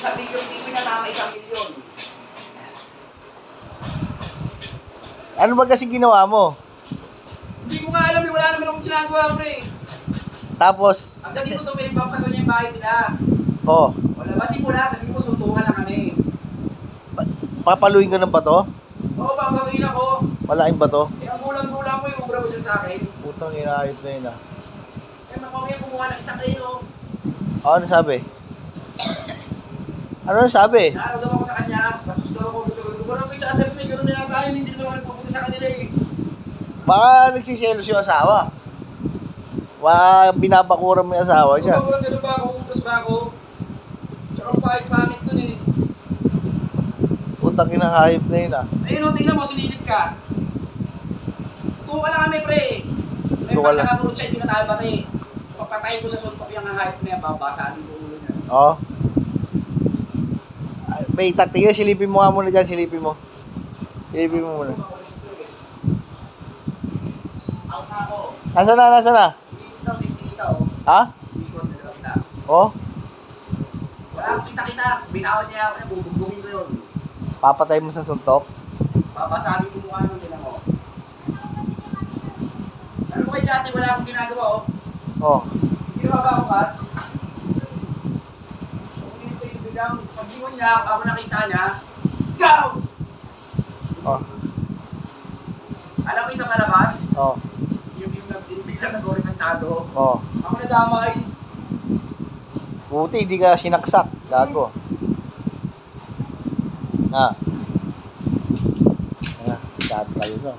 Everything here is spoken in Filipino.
1 milyon piso na tama 1 milyon. Ano ba kasi ginawa mo? Hindi ko nga alam, wala naman akong ginagawa, pre. Tapos, Hanggang dito ito, pinagpapato niya yung bahay nila. oh, Wala, basi mo na, sabi mo, suntungan lang kami. papaluin ka ng bato? Oo, papatuin ako. Malaking bato? Eh, ang gulang-gulang mo, yung ubra mo siya sa akin. Putang inayot na yun ah. Eh, makawin kumuha ng itak kayo. Ano sabi? Ano sabi? Naaraw daw ako sa kanya, bastos daw ako. Parang may sasabi, may gano'n na yata yun, hindi naman ako nagpupunta sa kanila eh. Baka nagsiselos yung asawa. Baka binabakuran mo yung asawa niya. Parang gano'n ba ako, utos ba ako? Tsaka ang pahit-pangit nun eh. Putang inahayop na yun ah. Ayun o, tingnan mo, sumilip ka. Tuwa ka lang kami, pre. May Tuwa pag lang. nakakurot siya, hindi na tayo batay. Papatayin ko sa suntok yung hype na yan, babasaan ko ulo niya. Oo. May tatingin, silipin mo nga muna dyan, silipin mo. Silipin mo muna. Out na ako. Nasaan na, nasaan na? Dito, sisinita o. Ha? Dito, dito kita. Oh? Wala akong kita-kita. Binawan niya ako na, bubugbugin ko yun. Papatay mo sa suntok? Babasagin ko mukha nung tinan mo. Ano mo kay Jati, wala akong ginagawa o. Oh. Hindi na ba ako, Pat? Pag-ingon niya, ako nakita niya, go! Oh. Alam mo isang malabas? Oh. Yung biglang nag-orimentado. Oh. Ako nadamay. Buti, hindi ka sinaksak. Gago. Ah. Ah, tayo na.